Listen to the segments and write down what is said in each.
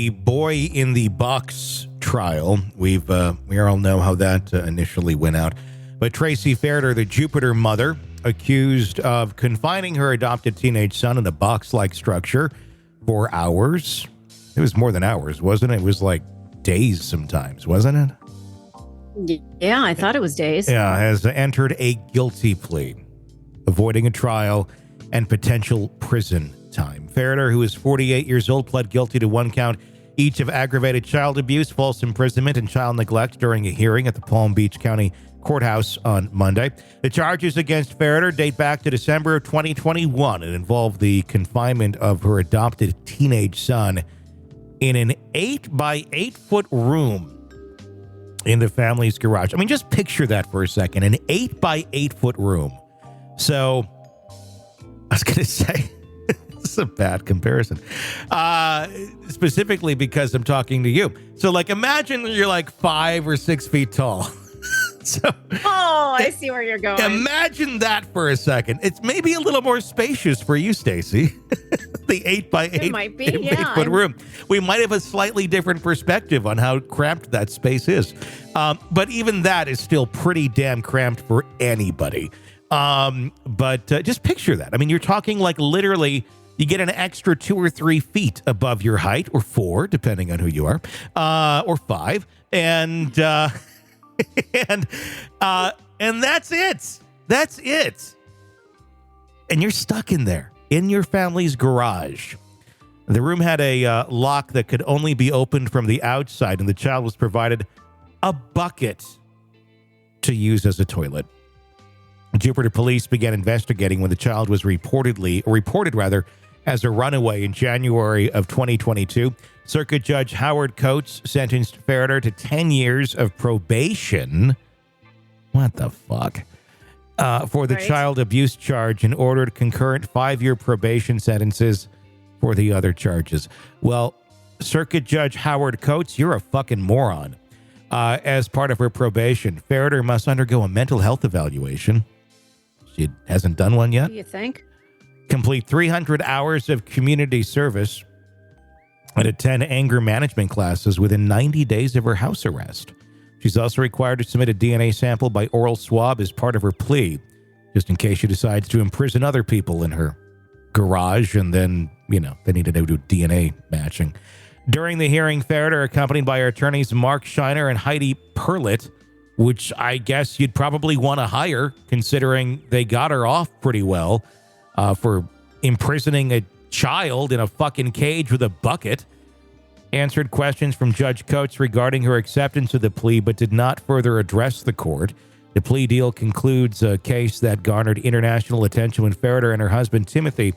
the boy in the box trial. We all know how that initially went out. But Tracy Ferriter, the Jupiter mother, accused of confining her adopted teenage son in a box-like structure for hours. It was more than hours, wasn't it? It was like days sometimes, wasn't it? Yeah, I thought it was days. Yeah, has entered a guilty plea, avoiding a trial and potential prison time. Ferriter, who is 48 years old, pled guilty to one count each of aggravated child abuse, false imprisonment, and child neglect during a hearing at the Palm Beach County Courthouse on Monday. The charges against Ferriter date back to December of 2021 and involved the confinement of her adopted teenage son in an 8 by 8 foot room in the family's garage. I mean, just picture that for a second, an 8 by 8 foot room. So I was going to say, this is a bad comparison, specifically because I'm talking to you. So like, imagine you're like 5 or 6 feet tall. I see where you're going. Imagine that for a second. It's maybe a little more spacious for you, Stacey. The 8 by 8 might be, 8-foot room. We might have a slightly different perspective on how cramped that space is. But even that is still pretty damn cramped for anybody. But just picture that. I mean, you're talking like literally you get an extra 2 or 3 feet above your height, or 4, depending on who you are, or 5. And that's it. That's it. And you're stuck in there, in your family's garage. The room had a lock that could only be opened from the outside, and the child was provided a bucket to use as a toilet. Jupiter police began investigating when the child was reported as a runaway in January of 2022. Circuit Judge Howard Coates sentenced Ferriter to 10 years of probation. What the fuck? For the child abuse charge, and ordered concurrent 5-year probation sentences for the other charges. Well, Circuit Judge Howard Coates, you're a fucking moron. As part of her probation, Ferriter must undergo a mental health evaluation. She hasn't done one yet. What do you think? Complete 300 hours of community service and attend anger management classes within 90 days of her house arrest. She's also required to submit a DNA sample by oral swab as part of her plea, just in case she decides to imprison other people in her garage, and then, they need to do DNA matching. During the hearing, Ferriter, accompanied by her attorneys Mark Shiner and Heidi Perlett, which I guess you'd probably want to hire, considering they got her off pretty well for imprisoning a child in a fucking cage with a bucket, answered questions from Judge Coates regarding her acceptance of the plea, but did not further address the court. The plea deal concludes a case that garnered international attention when Ferriter and her husband Timothy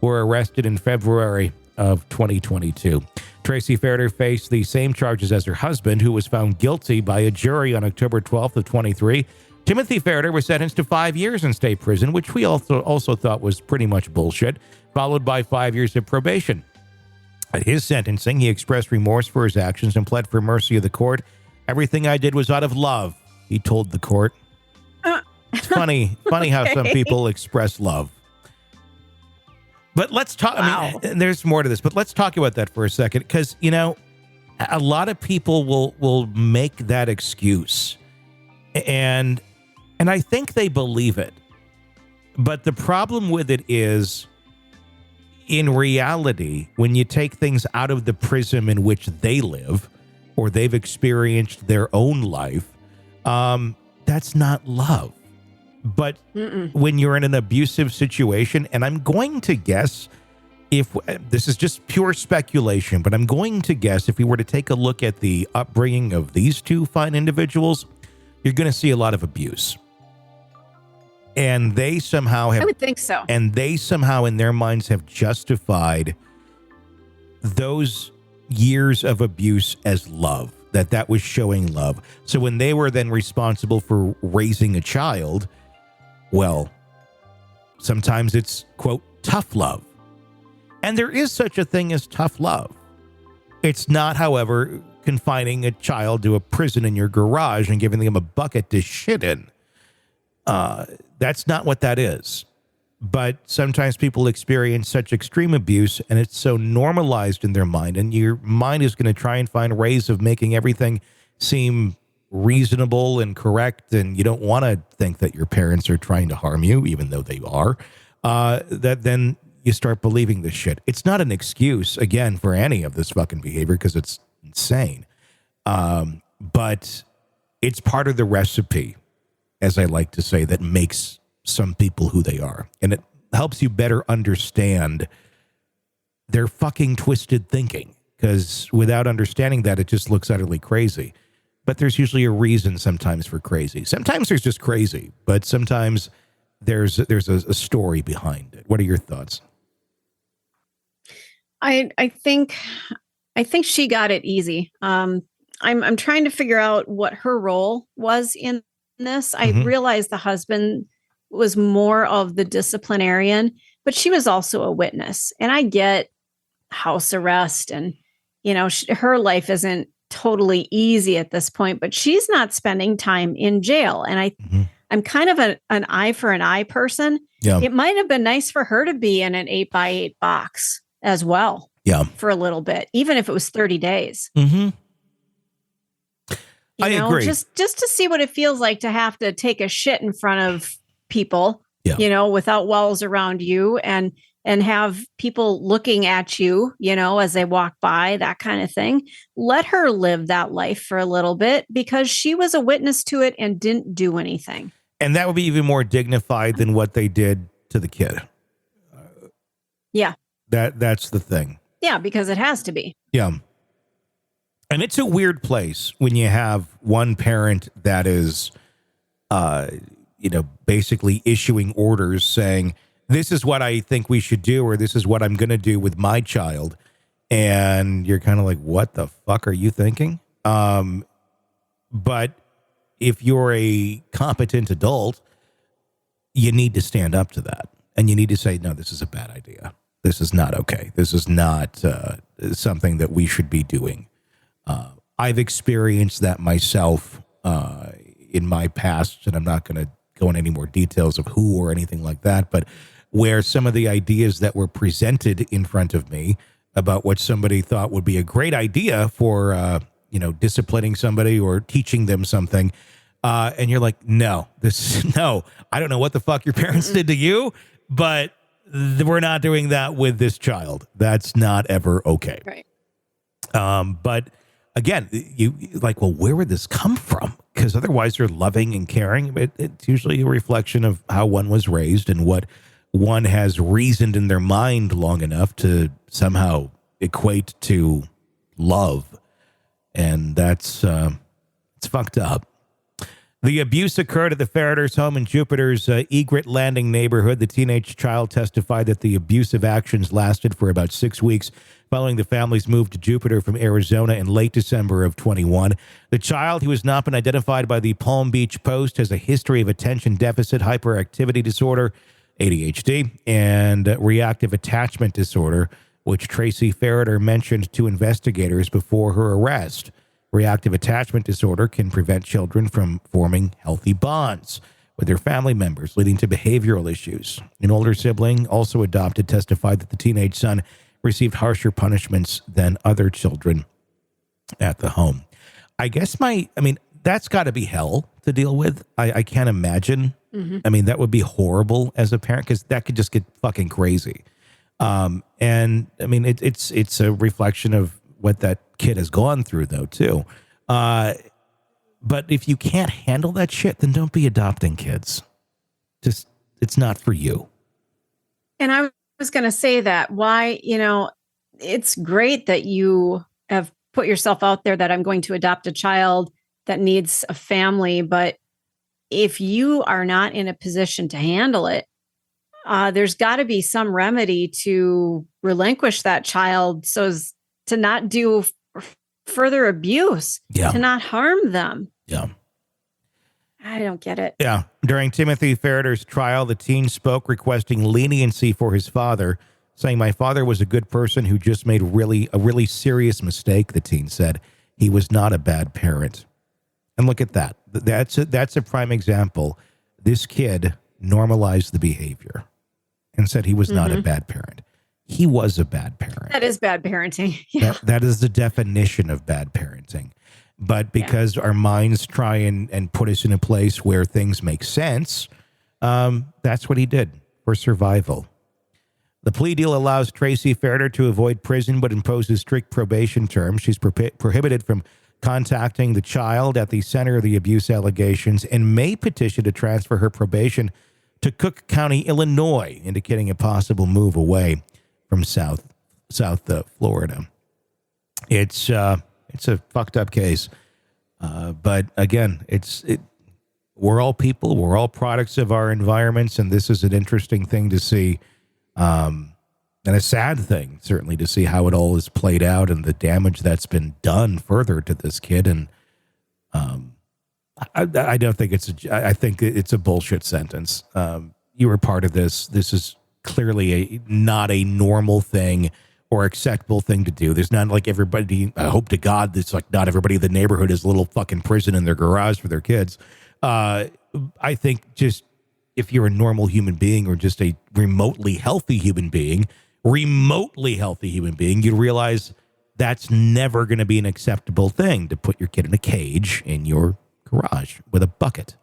were arrested in February of 2022. Tracy Ferriter faced the same charges as her husband, who was found guilty by a jury on October 12th of 23. Timothy Ferriter was sentenced to 5 years in state prison, which we also thought was pretty much bullshit, followed by 5 years of probation. At his sentencing, he expressed remorse for his actions and pled for mercy of the court. Everything I did was out of love, he told the court. It's funny how some people express love. But let's talk. Wow. I mean, there's more to this, but let's talk about that for a second, because a lot of people will make that excuse, and I think they believe it. But the problem with it is, in reality, when you take things out of the prism in which they live, or they've experienced their own life, that's not love. But when you're in an abusive situation, and I'm going to guess, if this is just pure speculation, but I'm going to guess if we were to take a look at the upbringing of these two fine individuals, you're going to see a lot of abuse. And they somehow have... I would think so. And they somehow in their minds have justified those years of abuse as love, that was showing love. So when they were then responsible for raising a child, well, sometimes it's, quote, tough love. And there is such a thing as tough love. It's not, however, confining a child to a prison in your garage and giving them a bucket to shit in. That's not what that is. But sometimes people experience such extreme abuse and it's so normalized in their mind, and your mind is going to try and find ways of making everything seem reasonable and correct, and you don't want to think that your parents are trying to harm you, even though they are, that then you start believing this shit. It's not an excuse, again, for any of this fucking behavior because it's insane. But it's part of the recipe, as I like to say, that makes some people who they are. And it helps you better understand their fucking twisted thinking, because without understanding that, it just looks utterly crazy. But there's usually a reason sometimes for crazy. Sometimes there's just crazy, but sometimes there's a story behind it. What are your thoughts? I think she got it easy. I'm trying to figure out what her role was in this. I realized the husband was more of the disciplinarian, but she was also a witness. And I get house arrest and, her life isn't totally easy at this point, but she's not spending time in jail. And I'm kind of an eye for an eye person. Yeah. It might have been nice for her to be in an 8x8 box as well. Yeah. For a little bit, even if it was 30 days. I agree. Just to see what it feels like to have to take a shit in front of people, without walls around you and have people looking at you, as they walk by, that kind of thing. Let her live that life for a little bit because she was a witness to it and didn't do anything. And that would be even more dignified than what they did to the kid. Yeah. That's the thing. Yeah, because it has to be. Yeah. And it's a weird place when you have one parent that is, basically issuing orders saying, this is what I think we should do, or this is what I'm going to do with my child. And you're kind of like, what the fuck are you thinking? But if you're a competent adult, you need to stand up to that. And you need to say, no, this is a bad idea. This is not okay. This is not something that we should be doing. I've experienced that myself in my past, and I'm not going to go into any more details of who or anything like that, but where some of the ideas that were presented in front of me about what somebody thought would be a great idea for, disciplining somebody or teaching them something, and you're like, no, I don't know what the fuck your parents did to you, but we're not doing that with this child. That's not ever okay. Right. But again, you like, well, where would this come from? Because otherwise you're loving and caring. It's usually a reflection of how one was raised and what one has reasoned in their mind long enough to somehow equate to love. And that's it's fucked up. The abuse occurred at the Ferriter's home in Jupiter's Egret Landing neighborhood. The teenage child testified that the abusive actions lasted for about 6 weeks following the family's move to Jupiter from Arizona in late December of 21. The child, who has not been identified by the Palm Beach Post, has a history of attention deficit hyperactivity disorder, ADHD, and reactive attachment disorder, which Tracy Ferriter mentioned to investigators before her arrest. Reactive attachment disorder can prevent children from forming healthy bonds with their family members, leading to behavioral issues. An older sibling, also adopted, testified that the teenage son received harsher punishments than other children at the home. I guess that's got to be hell to deal with. I can't imagine. Mm-hmm. I mean, that would be horrible as a parent because that could just get fucking crazy. And I mean, it's a reflection of what that kid has gone through, though, too. But if you can't handle that shit, then don't be adopting kids. Just, it's not for you. And I was going to say that why, it's great that you have put yourself out there that I'm going to adopt a child that needs a family. But if you are not in a position to handle it, there's got to be some remedy to relinquish that child so as to not do further abuse, to not harm them. Yeah. I don't get it. Yeah. During Timothy Ferriter's trial, the teen spoke requesting leniency for his father, saying, "My father was a good person who just made a really serious mistake," the teen said. "He was not a bad parent." And look at that. That's a prime example. This kid normalized the behavior. and said he was not a bad parent. He was a bad parent. That is bad parenting. Yeah. That is the definition of bad parenting. But because our minds try and put us in a place where things make sense, that's what he did for survival. The plea deal allows Tracy Ferriter to avoid prison but imposes strict probation terms. She's prohibited from contacting the child at the center of the abuse allegations and may petition to transfer her probation to Cook County, Illinois, indicating a possible move away from South Florida. It's a fucked up case. But again, we're all people. We're all products of our environments. And this is an interesting thing to see. And a sad thing, certainly, to see how it all is played out and the damage that's been done further to this kid. And I don't think I think it's a bullshit sentence. You were part of this. This is clearly not a normal thing or acceptable thing to do. There's not like everybody, I hope to God, it's like not everybody in the neighborhood has a little fucking prison in their garage for their kids. I think just if you're a normal human being or just a remotely healthy human being, you realize that's never going to be an acceptable thing to put your kid in a cage in your garage with a bucket.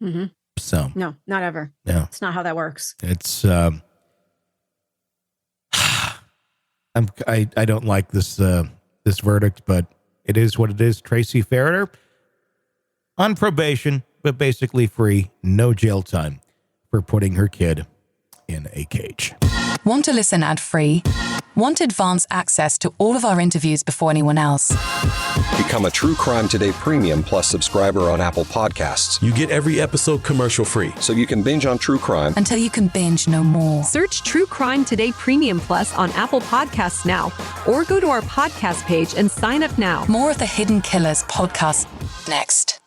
Mm-hmm. So no, not ever. No, it's not how that works. It's I don't like this verdict, but it is what it is. Tracy Ferriter on probation, but basically free, no jail time for putting her kid in a cage. Want to listen ad-free? Want advanced access to all of our interviews before anyone else? Become a True Crime Today Premium Plus subscriber on Apple Podcasts. You get every episode commercial-free. So you can binge on True Crime until you can binge no more. Search True Crime Today Premium Plus on Apple Podcasts now, or go to our podcast page and sign up now. More of the Hidden Killers podcast next.